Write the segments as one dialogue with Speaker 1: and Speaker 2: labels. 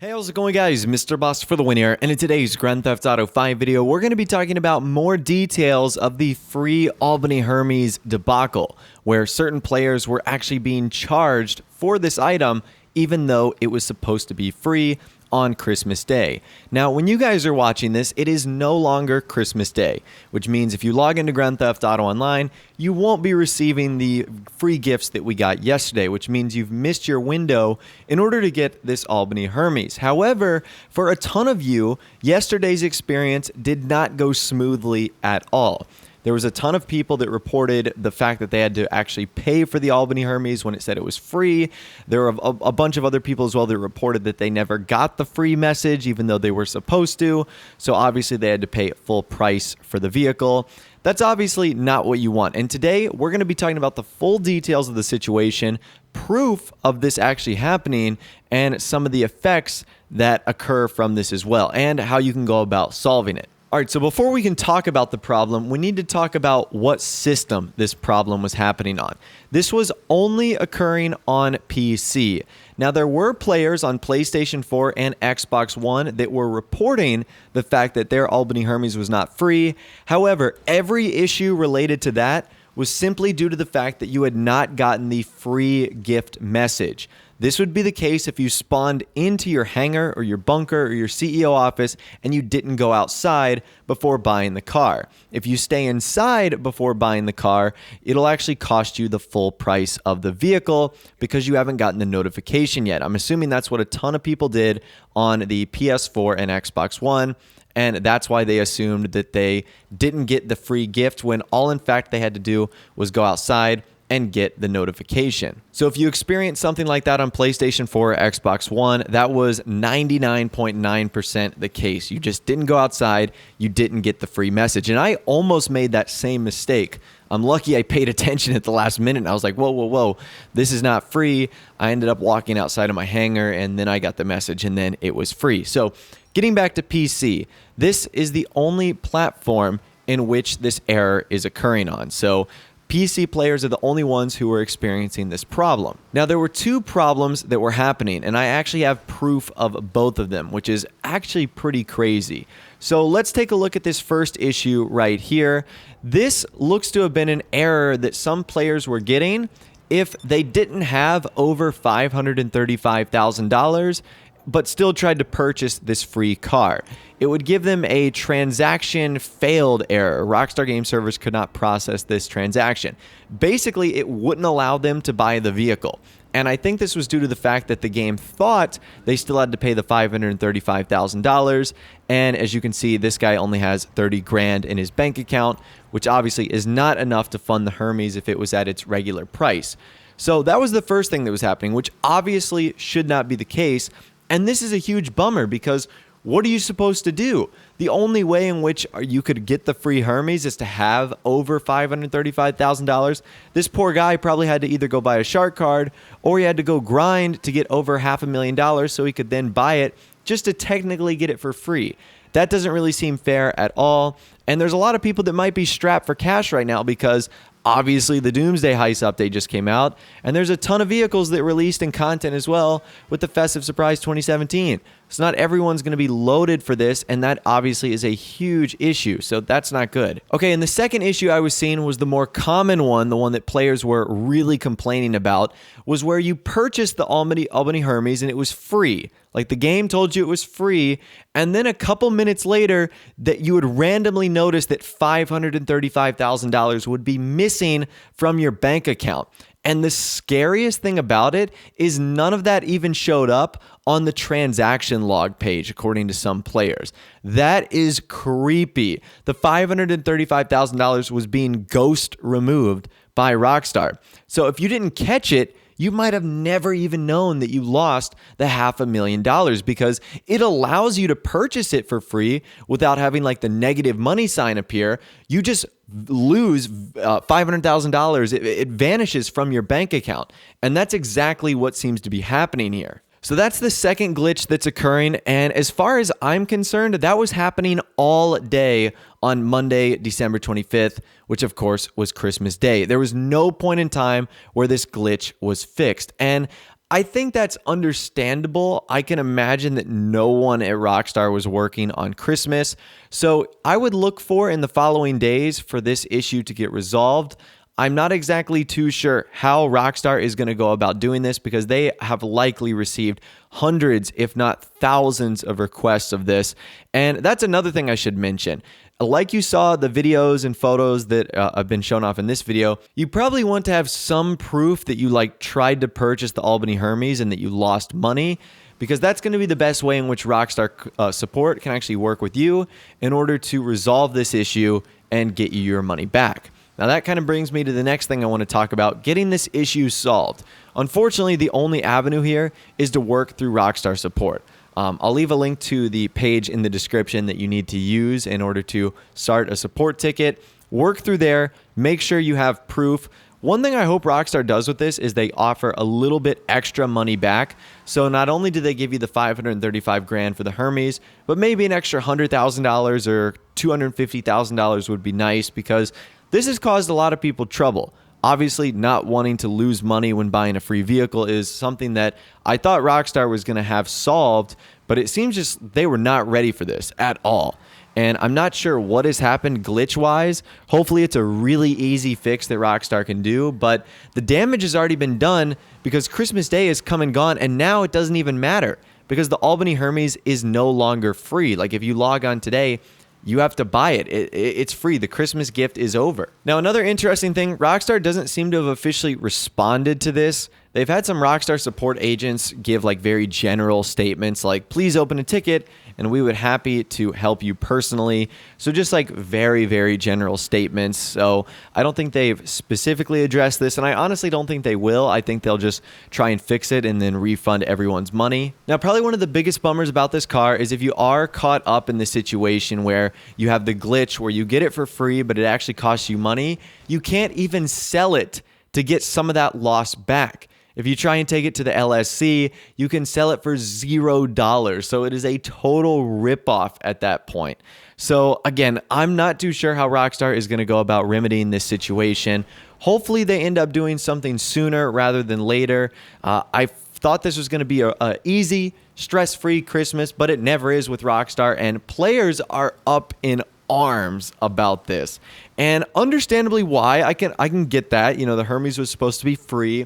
Speaker 1: Hey, how's it going, guys? Mr. Boss for the win here, and in today's Grand Theft Auto 5 video, we're going to be talking about more details of the free Albany Hermes debacle, where certain players were actually being charged for this item, even though it was supposed to be free on Christmas Day. Now, when you guys are watching this, it is no longer Christmas Day, which means if you log into Grand Theft Auto Online, you won't be receiving the free gifts that we got yesterday, which means you've missed your window in order to get this Albany Hermes. However, for a ton of you, yesterday's experience did not go smoothly at all. There was a ton of people that reported the fact that they had to actually pay for the Albany Hermes when it said it was free. There were a bunch of other people as well that reported that they never got the free message, even though they were supposed to. So obviously they had to pay full price for the vehicle. That's obviously not what you want. And today we're going to be talking about the full details of the situation, proof of this actually happening, and some of the effects that occur from this as well, and how you can go about solving it. All right, so before we can talk about the problem, we need to talk about what system this problem was happening on. This was only occurring on PC. Now, there were players on PlayStation 4 and Xbox One that were reporting the fact that their Albany Hermes was not free. However, every issue related to that was simply due to the fact that you had not gotten the free gift message. This would be the case if you spawned into your hangar or your bunker or your CEO office and you didn't go outside before buying the car. If you stay inside before buying the car, it'll actually cost you the full price of the vehicle because you haven't gotten the notification yet. I'm assuming that's what a ton of people did on the PS4 and Xbox One. And that's why they assumed that they didn't get the free gift when all in fact they had to do was go outside and get the notification. So if you experience something like that on PlayStation 4 or Xbox One, that was 99.9% the case. You just didn't go outside, you didn't get the free message. And I almost made that same mistake. I'm lucky I paid attention at the last minute and I was like, whoa, this is not free. I ended up walking outside of my hangar and then I got the message and then it was free. So getting back to PC, this is the only platform in which this error is occurring on. So PC players are the only ones who are experiencing this problem. Now, there were two problems that were happening, and I actually have proof of both of them, which is actually pretty crazy. So let's take a look at this first issue right here. This looks to have been an error that some players were getting if they didn't have over $535,000 but still tried to purchase this free car. It would give them a transaction failed error. Rockstar Game Servers could not process this transaction. Basically, it wouldn't allow them to buy the vehicle. And I think this was due to the fact that the game thought they still had to pay the $535,000. And as you can see, this guy only has 30 grand in his bank account, which obviously is not enough to fund the Hermes if it was at its regular price. So that was the first thing that was happening, which obviously should not be the case. And this is a huge bummer because what are you supposed to do? The only way in which you could get the free Hermes is to have over $535,000. This poor guy probably had to either go buy a shark card or he had to go grind to get over $500,000 so he could then buy it just to technically get it for free. That doesn't really seem fair at all. And there's a lot of people that might be strapped for cash right now because obviously, the Doomsday Heist update just came out, and there's a ton of vehicles that released in content as well with the Festive Surprise 2017. So not everyone's going to be loaded for this, and that obviously is a huge issue, so that's not good. Okay, and the second issue I was seeing was the more common one, the one that players were really complaining about, was where you purchased the Albany Hermes and it was free. Like the game told you it was free, and then a couple minutes later that you would randomly notice that $535,000 would be missing from your bank account. And the scariest thing about it is none of that even showed up on the transaction log page, according to some players. That is creepy. The $535,000 was being ghost removed by Rockstar. So if you didn't catch it, you might have never even known that you lost the $500,000 because it allows you to purchase it for free without having like the negative money sign appear. You just lose $500,000. It vanishes from your bank account. And that's exactly what seems to be happening here. So that's the second glitch that's occurring, and as far as I'm concerned, that was happening all day on Monday, December 25th, which of course was Christmas Day. There was no point in time where this glitch was fixed, and I think that's understandable. I can imagine that no one at Rockstar was working on Christmas. So I would look for in the following days for this issue to get resolved. I'm not exactly too sure how Rockstar is going to go about doing this because they have likely received hundreds, if not thousands, of requests of this. And that's another thing I should mention. Like you saw the videos and photos that have been shown off in this video, you probably want to have some proof that you tried to purchase the Albany Hermes and that you lost money, because that's going to be the best way in which Rockstar support can actually work with you in order to resolve this issue and get you your money back. Now that kind of brings me to the next thing I want to talk about, getting this issue solved. Unfortunately, the only avenue here is to work through Rockstar support. I'll leave a link to the page in the description that you need to use in order to start a support ticket. Work through there, make sure you have proof. One thing I hope Rockstar does with this is they offer a little bit extra money back. So not only do they give you the $535,000 for the Hermes, but maybe an extra $100,000 or $250,000 would be nice, because this has caused a lot of people trouble. Obviously, not wanting to lose money when buying a free vehicle is something that I thought Rockstar was going to have solved, but it seems just they were not ready for this at all. And I'm not sure what has happened glitch-wise. Hopefully, it's a really easy fix that Rockstar can do, but the damage has already been done because Christmas Day has come and gone, and now it doesn't even matter because the Albany Hermes is no longer free. Like, if you log on today, you have to buy it. It's free. The Christmas gift is over. Now, another interesting thing, Rockstar doesn't seem to have officially responded to this. They've had some Rockstar support agents give very general statements like, please open a ticket and we would happy to help you personally. So just very, very general statements. So I don't think they've specifically addressed this, and I honestly don't think they will. I think they'll just try and fix it and then refund everyone's money. Now, probably one of the biggest bummers about this car is if you are caught up in the situation where you have the glitch where you get it for free, but it actually costs you money, you can't even sell it to get some of that loss back. If you try and take it to the LSC, you can sell it for $0. So it is a total ripoff at that point. So again, I'm not too sure how Rockstar is going to go about remedying this situation. Hopefully they end up doing something sooner rather than later. I thought this was going to be a easy, stress-free Christmas, but it never is with Rockstar, and players are up in arms about this. And understandably why, I can get that. You know, the Hermes was supposed to be free.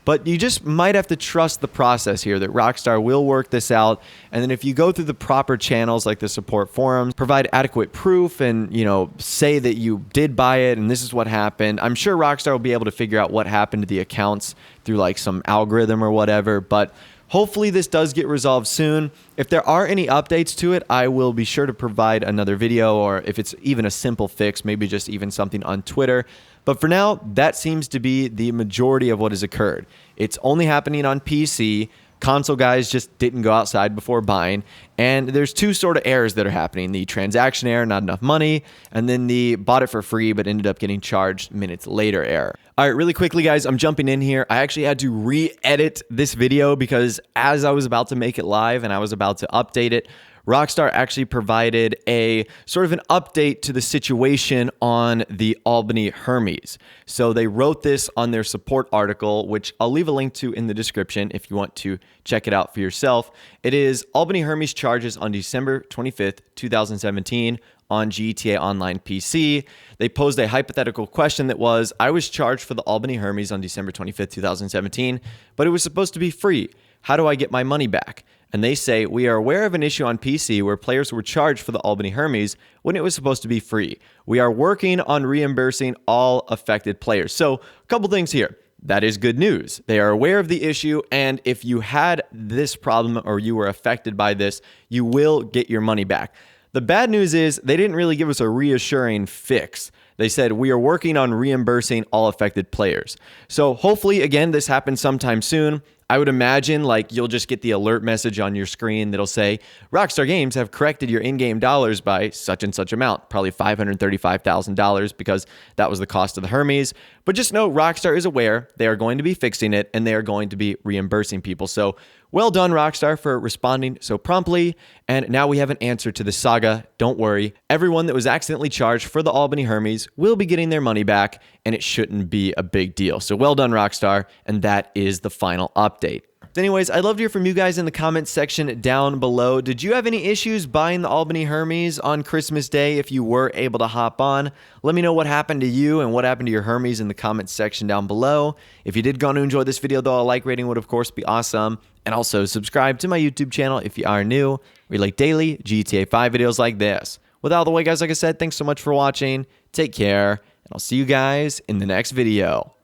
Speaker 1: But you just might have to trust the process here that Rockstar will work this out. And then if you go through the proper channels like the support forums, provide adequate proof and, say that you did buy it and this is what happened, I'm sure Rockstar will be able to figure out what happened to the accounts through some algorithm or whatever. But hopefully this does get resolved soon. If there are any updates to it, I will be sure to provide another video, or if it's even a simple fix, maybe just even something on Twitter. But for now, that seems to be the majority of what has occurred. It's only happening on PC. Console guys just didn't go outside before buying. And there's two sort of errors that are happening. The transaction error, not enough money, and then the bought it for free but ended up getting charged minutes later error. All right, really quickly, guys, I'm jumping in here. I actually had to re-edit this video because as I was about to make it live and I was about to update it, Rockstar actually provided a sort of an update to the situation on the Albany Hermes. So they wrote this on their support article, which I'll leave a link to in the description if you want to check it out for yourself. It is Albany Hermes charges on December 25th, 2017 on GTA Online PC. They posed a hypothetical question that was, I was charged for the Albany Hermes on December 25th, 2017, but it was supposed to be free. How do I get my money back? And they say, we are aware of an issue on PC where players were charged for the Albany Hermes when it was supposed to be free. We are working on reimbursing all affected players. So a couple things here. That is good news. They are aware of the issue, and if you had this problem or you were affected by this, you will get your money back. The bad news is they didn't really give us a reassuring fix. They said, we are working on reimbursing all affected players. So hopefully, again, this happens sometime soon. I would imagine you'll just get the alert message on your screen that'll say, Rockstar Games have corrected your in-game dollars by such and such amount, probably $535,000 because that was the cost of the Hermes. But just know Rockstar is aware they are going to be fixing it and they are going to be reimbursing people. So well done, Rockstar, for responding so promptly. And now we have an answer to the saga. Don't worry. Everyone that was accidentally charged for the Albany Hermes will be getting their money back, and it shouldn't be a big deal. So well done, Rockstar. And that is the final update. Anyways, I'd love to hear from you guys in the comments section down below. Did you have any issues buying the Albany Hermes on Christmas Day if you were able to hop on? Let me know what happened to you and what happened to your Hermes in the comments section down below. If you did go on to enjoy this video, though, a like rating would, of course, be awesome. And also subscribe to my YouTube channel if you are new. We like daily GTA 5 videos like this. With all the way, guys, like I said, thanks so much for watching. Take care, and I'll see you guys in the next video.